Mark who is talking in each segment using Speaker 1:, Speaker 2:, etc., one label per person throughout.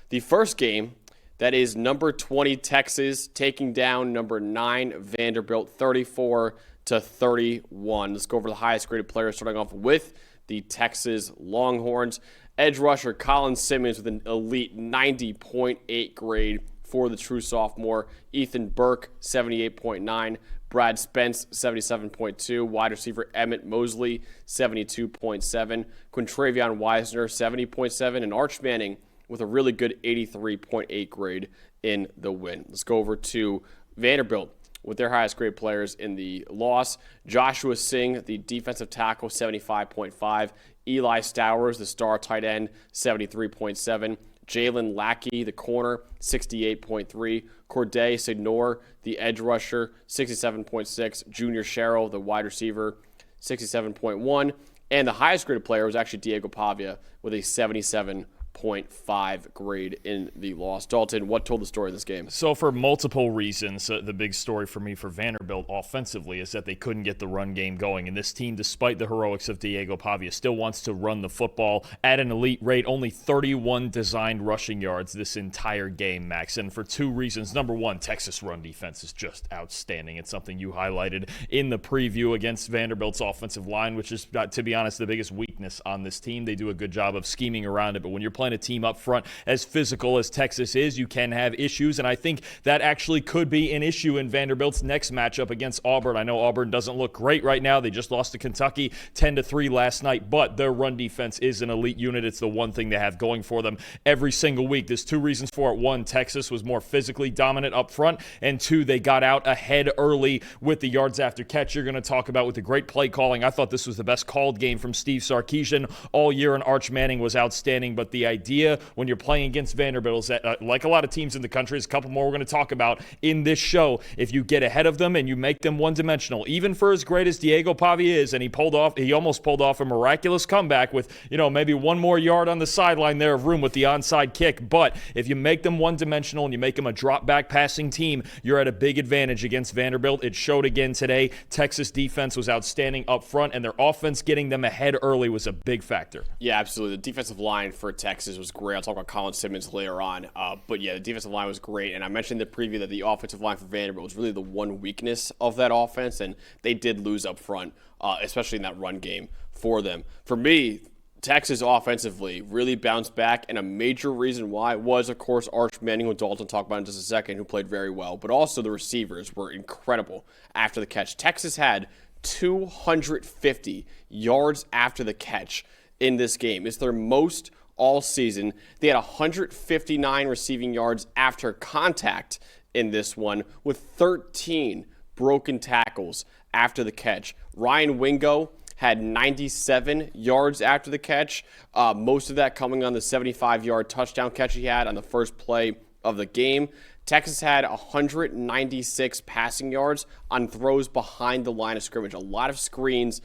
Speaker 1: The first game, that is number 20 Texas taking down number 9 Vanderbilt 34-31. Let's go over the highest graded players, starting off with the Texas Longhorns. Edge rusher Colin Simmons with an elite 90.8 grade for the true sophomore. Ethan Burke, 78.9. Brad Spence, 77.2. Wide receiver Emmett Mosley, 72.7. Quintravion Wisner, 70.7. And Arch Manning with a really good 83.8 grade in the win. Let's go over to Vanderbilt with their highest grade players in the loss. Joshua Singh, the defensive tackle, 75.5. Eli Stowers, the star tight end, 73.7. Jalen Lackey, the corner, 68.3. Corday Signor, the edge rusher, 67.6. Junior Sherrill, the wide receiver, 67.1. And the highest graded player was actually Diego Pavia with a 77.5 grade in the loss. Dalton, what told the story of this game?
Speaker 2: So for multiple reasons, the big story for me for Vanderbilt offensively is that they couldn't get the run game going. And this team, despite the heroics of Diego Pavia, still wants to run the football at an elite rate. Only 31 designed rushing yards this entire game, Max. And for two reasons. Number one, Texas run defense is just outstanding. It's something you highlighted in the preview against Vanderbilt's offensive line, which is, to be honest, the biggest weakness on this team. They do a good job of scheming around it. But when you're playing a team up front as physical as Texas is, you can have issues, and I think that actually could be an issue in Vanderbilt's next matchup against Auburn. I know Auburn doesn't look great right now. They just lost to Kentucky 10-3 last night, but their run defense is an elite unit. It's the one thing they have going for them every single week. There's two reasons for it. One, Texas was more physically dominant up front, and two, they got out ahead early with the yards after catch you're going to talk about with the great play calling. I thought this was the best called game from Steve Sarkisian all year, and Arch Manning was outstanding, but the idea when you're playing against Vanderbilt is that, like a lot of teams in the country, there's a couple more we're going to talk about in this show, if you get ahead of them and you make them one-dimensional, even for as great as Diego Pavia is, and he almost pulled off a miraculous comeback with, maybe one more yard on the sideline there of room with the onside kick, but if you make them one-dimensional and you make them a drop-back passing team, you're at a big advantage against Vanderbilt. It showed again today. Texas defense was outstanding up front, and their offense getting them ahead early was a big factor.
Speaker 1: Yeah, absolutely. The defensive line for Texas was great. I'll talk about Colin Simmons later on. But yeah, the defensive line was great. And I mentioned in the preview that the offensive line for Vanderbilt was really the one weakness of that offense. And they did lose up front, especially in that run game for them. For me, Texas offensively really bounced back. And a major reason why was, of course, Arch Manning, who Dalton will talk about in just a second, who played very well. But also the receivers were incredible after the catch. Texas had 250 yards after the catch in this game. It's their most all season. They had 159 receiving yards after contact in this one, with 13 broken tackles after the catch. Ryan Wingo had 97 yards after the catch, most of that coming on the 75-yard touchdown catch he had on the first play of the game. Texas had 196 passing yards on throws behind the line of scrimmage. A lot of screens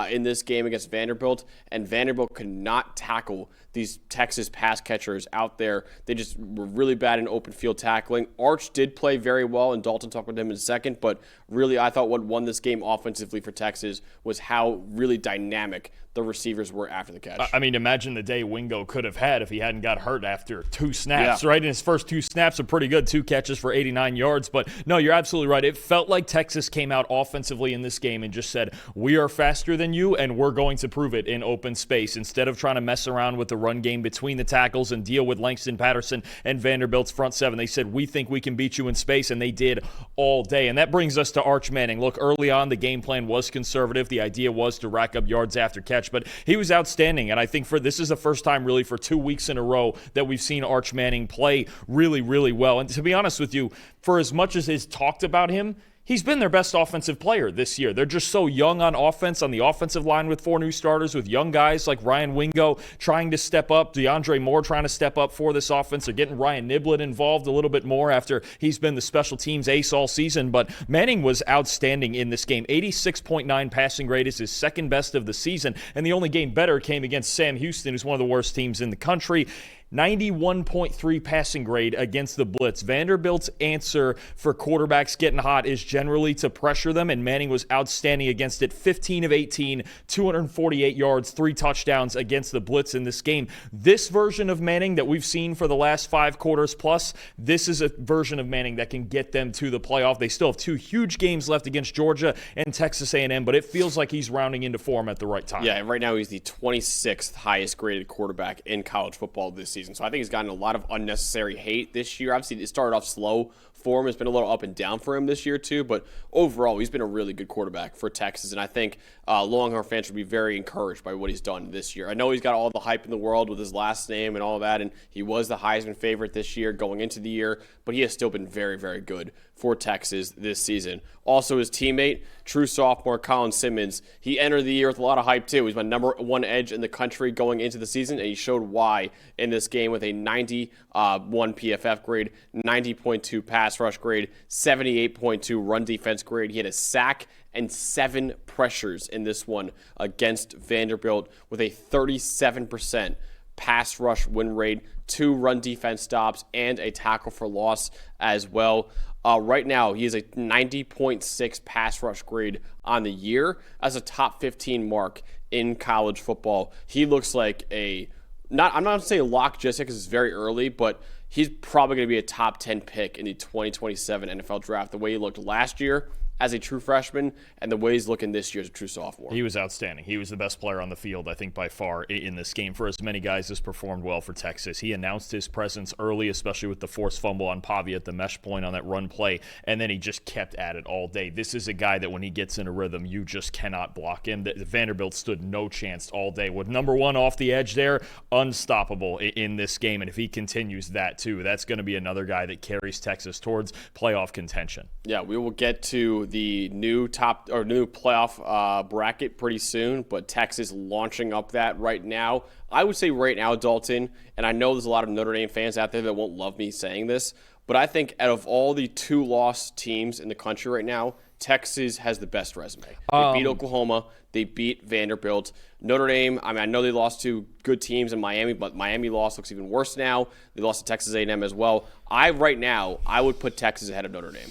Speaker 1: in this game against Vanderbilt, and Vanderbilt could not tackle these Texas pass catchers out there. They just were really bad in open field tackling. Arch did play very well, and Dalton talked about him in a second, but really I thought what won this game offensively for Texas was how really dynamic the receivers were after the catch.
Speaker 2: I mean, imagine the day Wingo could have had if he hadn't got hurt after 2 snaps, right? And his first 2 snaps are pretty good, 2 catches for 89 yards. But no, you're absolutely right. It felt like Texas came out offensively in this game and just said, we are faster than you, and we're going to prove it in open space. Instead of trying to mess around with the run game between the tackles and deal with Langston Patterson and Vanderbilt's front seven, they said, we think we can beat you in space, and they did all day. And that brings us to Arch Manning. Look, early on, the game plan was conservative. The idea was to rack up yards after catch, but he was outstanding. And I think this is the first time really for 2 weeks in a row that we've seen Arch Manning play really, really well. And to be honest with you, for as much as is talked about him, he's been their best offensive player this year. They're just so young on offense, on the offensive line with 4 new starters, with young guys like Ryan Wingo trying to step up, DeAndre Moore trying to step up for this offense. They're getting Ryan Niblett involved a little bit more after he's been the special teams ace all season. But Manning was outstanding in this game. 86.9 passing grade is his second best of the season, and the only game better came against Sam Houston, who's one of the worst teams in the country. 91.3 passing grade against the blitz. Vanderbilt's answer for quarterbacks getting hot is generally to pressure them, and Manning was outstanding against it. 15 of 18, 248 yards, 3 touchdowns against the blitz in this game. This version of Manning that we've seen for the last 5 quarters plus, this is a version of Manning that can get them to the playoff. They still have 2 huge games left against Georgia and Texas A&M, but it feels like he's rounding into form at the right time.
Speaker 1: Yeah, right now he's the 26th highest graded quarterback in college football this season. So I think he's gotten a lot of unnecessary hate this year. Obviously, it started off slow for him. It's been a little up and down for him this year too, but overall, he's been a really good quarterback for Texas, and I think Longhorn fans should be very encouraged by what he's done this year. I know he's got all the hype in the world with his last name and all that, and he was the Heisman favorite this year going into the year, but he has still been very, very good for Texas this season. Also, his teammate, true sophomore Colin Simmons, he entered the year with a lot of hype too. He's my number 1 edge in the country going into the season, and he showed why in this game with a 91 PFF grade, 90.2 pass rush grade, 78.2 run defense grade. He had a sack and 7 pressures in this one against Vanderbilt with a 37% pass rush win rate, 2 run defense stops, and a tackle for loss as well. Right now, he has a 90.6 pass rush grade on the year as a top 15 mark in college football. He looks like I'm not going to say a lock just yet because it's very early, but he's probably going to be a top 10 pick in the 2027 NFL draft. The way he looked last year as a true freshman and the way he's looking this year as a true sophomore.
Speaker 2: He was outstanding. He was the best player on the field, I think, by far in this game. For as many guys as performed well for Texas, he announced his presence early, especially with the forced fumble on Pavia at the mesh point on that run play, and then he just kept at it all day. This is a guy that when he gets in a rhythm, you just cannot block him. Vanderbilt stood no chance all day. With number 1 off the edge there, unstoppable in this game, and if he continues that too, that's going to be another guy that carries Texas towards playoff contention.
Speaker 1: Yeah, we will get to the new playoff bracket pretty soon, but Texas launching up that right now. I would say right now, Dalton, and I know there's a lot of Notre Dame fans out there that won't love me saying this, but I think out of all the 2-loss teams in the country right now, Texas has the best resume. They beat Oklahoma. They beat Vanderbilt. Notre Dame, I know they lost to good teams in Miami, but Miami loss looks even worse now. They lost to Texas A&M as well. I would put Texas ahead of Notre Dame.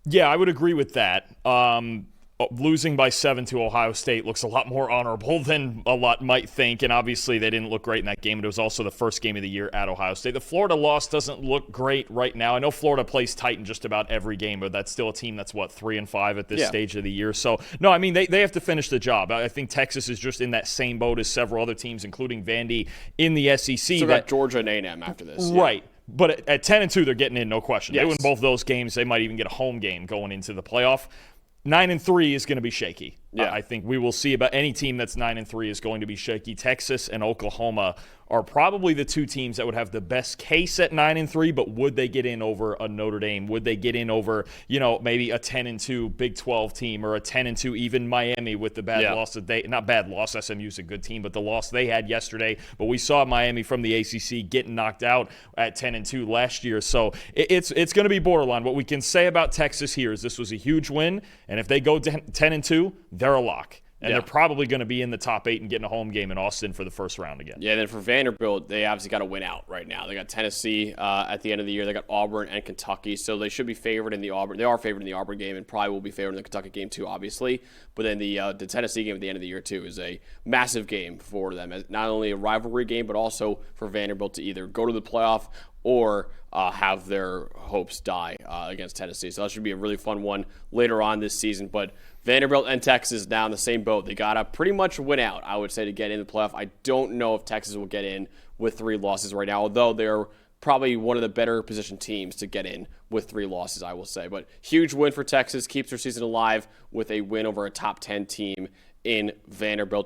Speaker 2: Yeah, I would agree with that. Losing by 7 to Ohio State looks a lot more honorable than a lot might think, and obviously they didn't look great in that game. It was also the first game of the year at Ohio State. The Florida loss doesn't look great right now. I know Florida plays tight in just about every game, but that's still a team that's, 3-5 at this stage of the year. So, no, I mean, they have to finish the job. I think Texas is just in that same boat as several other teams, including Vandy in the SEC.
Speaker 1: So got Georgia and A&M after this.
Speaker 2: Right. Yeah. But at 10-2, they're getting in, no question.
Speaker 1: Yes.
Speaker 2: They win both those games. They might even get a home game going into the playoff. 9-3 is going to be shaky.
Speaker 1: Yeah.
Speaker 2: I think we will see about any team that's 9-3 is going to be shaky. Texas and Oklahoma are probably the 2 teams that would have the best case at 9-3, but would they get in over a Notre Dame? Would they get in over, maybe a 10-2 Big 12 team or a 10-2 even Miami with the bad loss that not bad loss, SMU's a good team, but the loss they had yesterday. But we saw Miami from the ACC getting knocked out at 10-2 last year. So it's going to be borderline. What we can say about Texas here is this was a huge win, and if they go 10-2, they're a lock. And they're probably going to be in the top 8 and getting a home game in Austin for the first round again.
Speaker 1: Yeah, and then for Vanderbilt, they obviously got to win out right now. They got Tennessee at the end of the year. They got Auburn and Kentucky, so they should be favored in the Auburn. They are favored in the Auburn game and probably will be favored in the Kentucky game too, obviously. But then the Tennessee game at the end of the year too is a massive game for them. Not only a rivalry game, but also for Vanderbilt to either go to the playoff or have their hopes die against Tennessee. So that should be a really fun one later on this season. But Vanderbilt and Texas now in the same boat. They got to pretty much win out, I would say, to get in the playoff. I don't know if Texas will get in with 3 losses right now, although they're probably one of the better positioned teams to get in with 3 losses, I will say. But huge win for Texas, keeps their season alive with a win over a top 10 team in Vanderbilt.